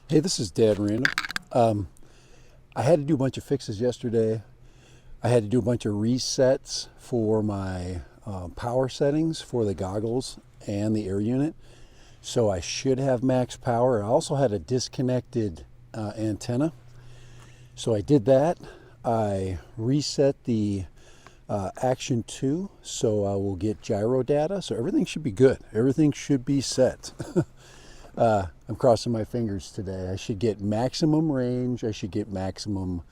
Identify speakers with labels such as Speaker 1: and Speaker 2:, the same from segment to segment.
Speaker 1: Hey, this is Dad Random. I had to do a bunch of fixes yesterday. I had to do a bunch of resets for my power settings for the goggles and the air unit. So I should have max power. I also had a disconnected antenna. So I did that. I reset the Action 2, so I will get gyro data. So everything should be good. Everything should be set. I'm crossing my fingers today. I should get maximum range. I should get maximum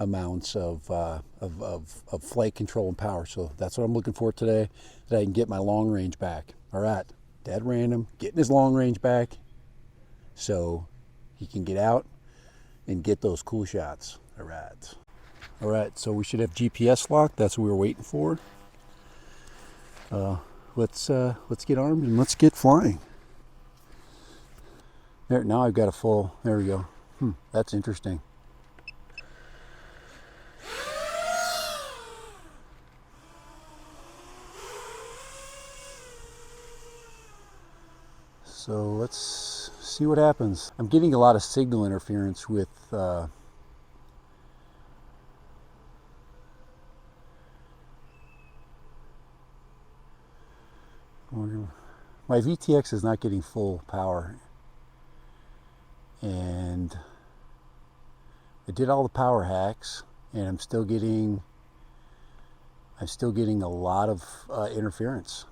Speaker 1: amounts of flight control and power. So that's what I'm looking for today, that I can get my long range back. All right, Dad Random getting his long range back so he can get out and get those cool shots. All right, so we should have GPS lock. That's what we were waiting for. Let's get armed and let's get flying. There, now I've got a full, there we go. That's interesting. So let's see what happens. I'm getting a lot of signal interference with my VTX is not getting full power. And I did all the power hacks, and I'm still getting a lot of interference.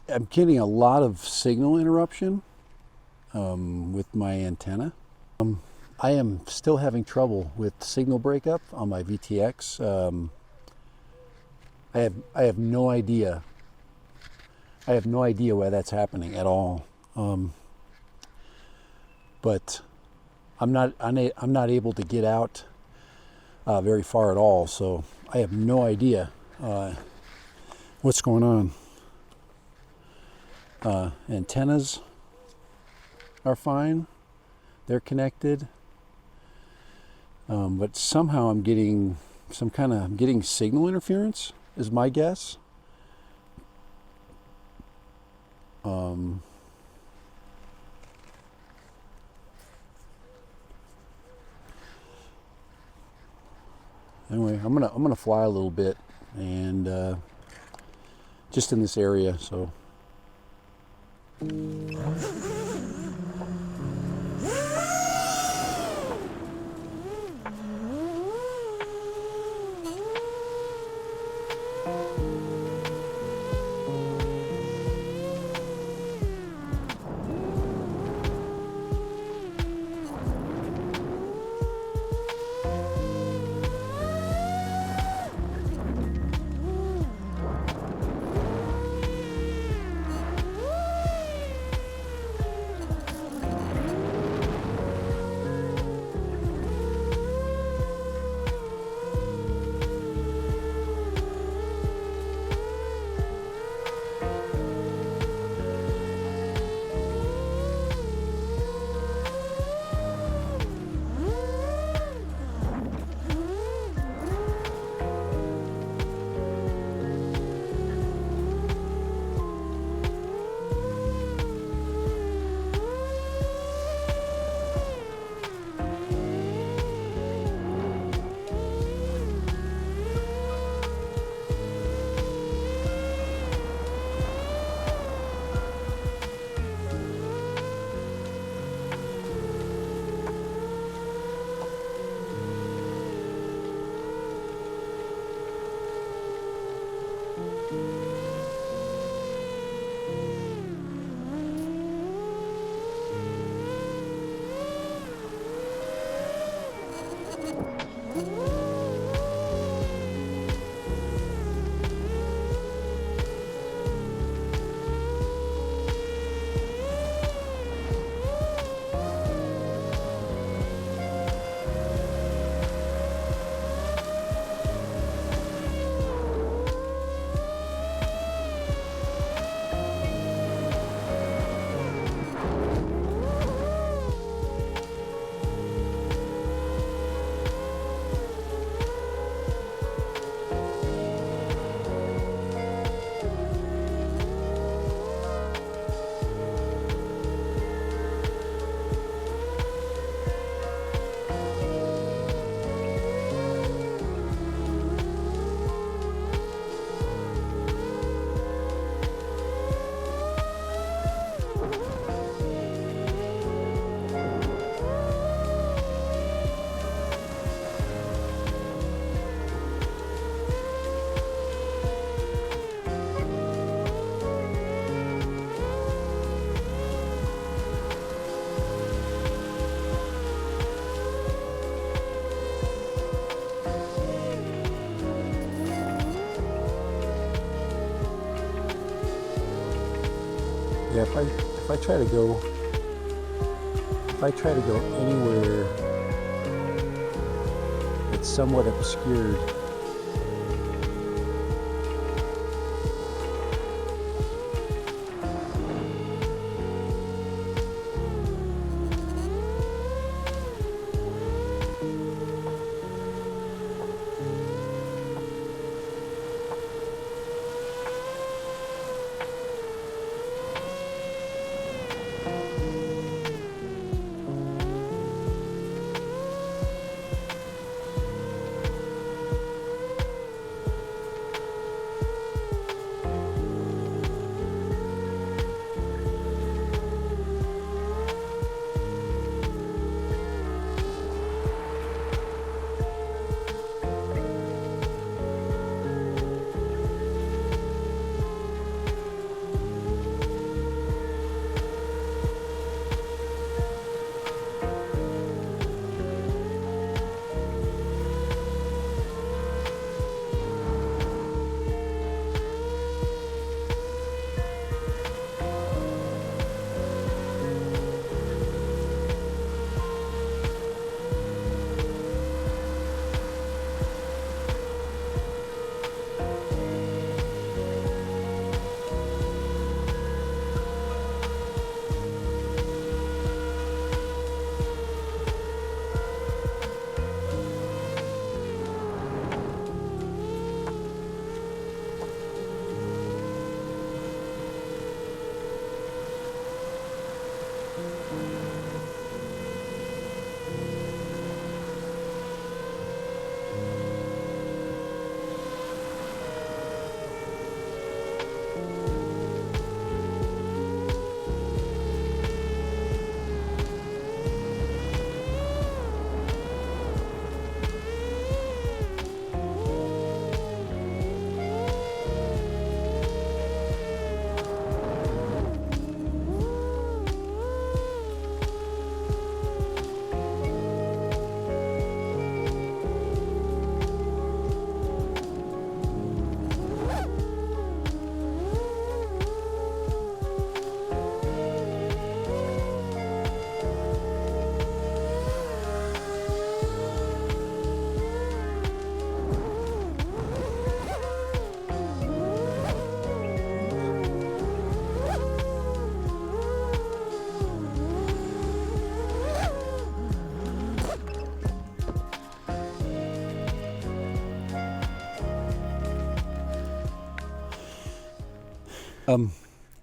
Speaker 1: I'm getting a lot of signal interruption with my antenna. I am still having trouble with signal breakup on my VTX. I have no idea. I have no idea why that's happening at all. But I'm not able to get out very far at all. So I have no idea what's going on. Antennas are fine. They're connected. But somehow I'm getting signal interference is my guess. Anyway, I'm gonna fly a little bit and just in this area, so. Yeah, if I try to go anywhere that's somewhat obscured,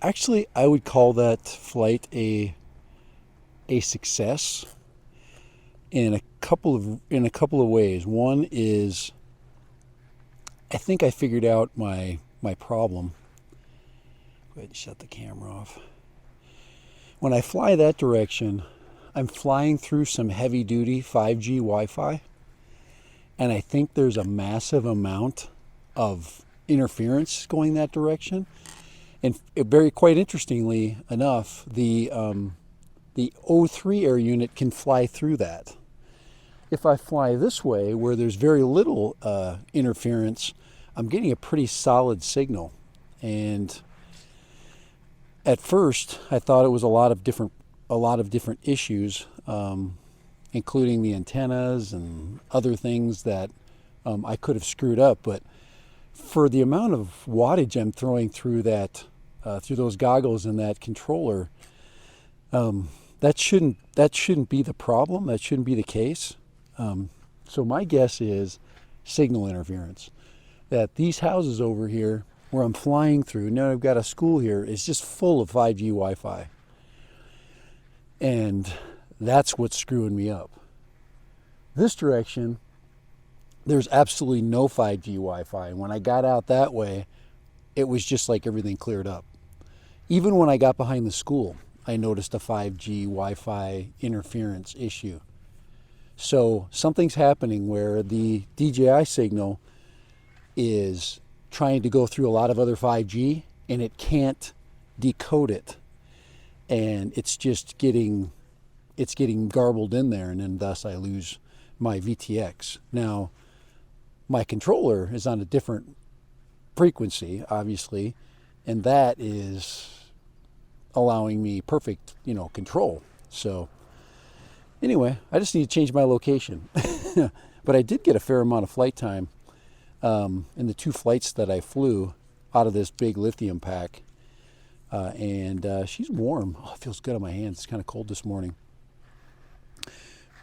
Speaker 1: actually, I would call that flight a success in a couple of ways. One is, I think I figured out my problem. Go ahead and shut the camera off. When I fly that direction, I'm flying through some heavy-duty 5G Wi-Fi, and I think there's a massive amount of interference going that direction. And quite interestingly enough, the O3 air unit can fly through that. If I fly this way, where there's very little interference, I'm getting a pretty solid signal. And at first, I thought it was a lot of different issues, including the antennas and other things that I could have screwed up. But for the amount of wattage I'm throwing through that, through those goggles and that controller, that shouldn't be the problem. That shouldn't be the case. So my guess is signal interference. That these houses over here, where I'm flying through, now I've got a school here, is just full of 5G Wi-Fi, and that's what's screwing me up. This direction, there's absolutely no 5G Wi-Fi. And when I got out that way, it was just like everything cleared up. Even when I got behind the school, I noticed a 5G Wi-Fi interference issue. So something's happening where the DJI signal is trying to go through a lot of other 5G, and it can't decode it. And it's just getting garbled in there, and then thus I lose my VTX. Now, my controller is on a different frequency, obviously, and that is allowing me perfect, control. So anyway, I just need to change my location. But I did get a fair amount of flight time in the 2 flights that I flew out of this big lithium pack. And she's warm. Oh, it feels good on my hands. It's kind of cold this morning.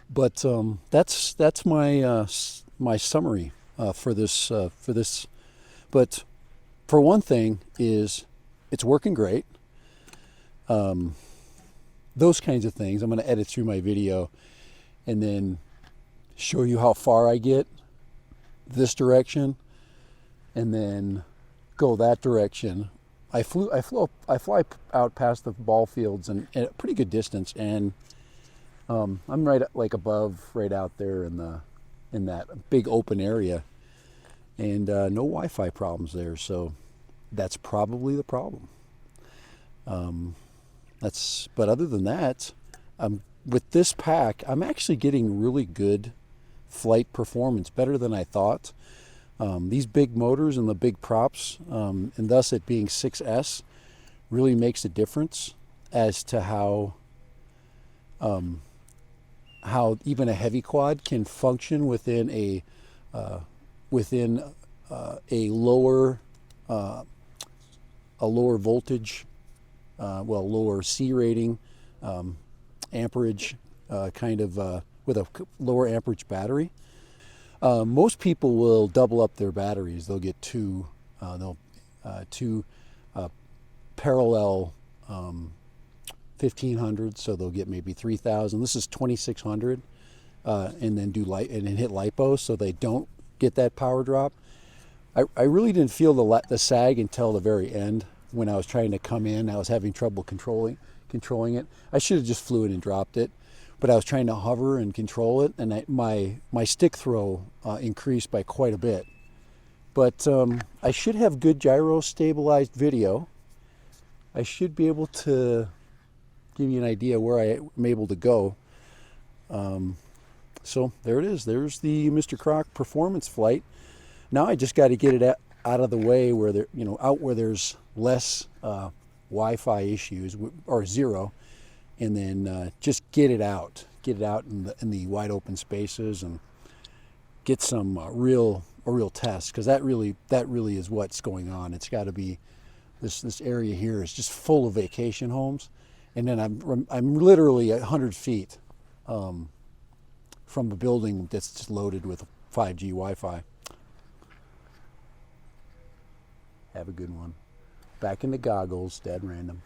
Speaker 1: But that's my my summary for this. But for one thing is it's working great. Those kinds of things. I'm going to edit through my video and then show you how far I get this direction, and then go that direction. I fly out past the ball fields and at a pretty good distance, and I'm right above, right out there in that big open area, and no Wi-Fi problems there. So that's probably the problem. But other than that, with this pack, I'm actually getting really good flight performance, better than I thought. These big motors and the big props, and thus it being 6S, really makes a difference as to how even a heavy quad can function within a lower voltage, lower C rating, amperage, with a lower amperage battery. Most people will double up their batteries. They'll get two parallel 1500, so they'll get maybe 3000. This is 2600, and then hit lipo, so they don't get that power drop. I really didn't feel the sag until the very end when I was trying to come in. I was having trouble controlling it. I should have just flew it and dropped it, but I was trying to hover and control it, and my stick throw increased by quite a bit. But I should have good gyro stabilized video. I should be able to give you an idea where I am able to go. So there it is. There's the Mr. Croc performance flight. Now I just got to get it out of the way where out where there's less Wi-Fi issues, or zero, and then just get it out in the wide open spaces and get some a real test, because that really is what's going on. It's got to be this area here is just full of vacation homes, and then I'm literally 100 feet from a building that's just loaded with 5G Wi-Fi. Have a good one. Back in the goggles, dead random.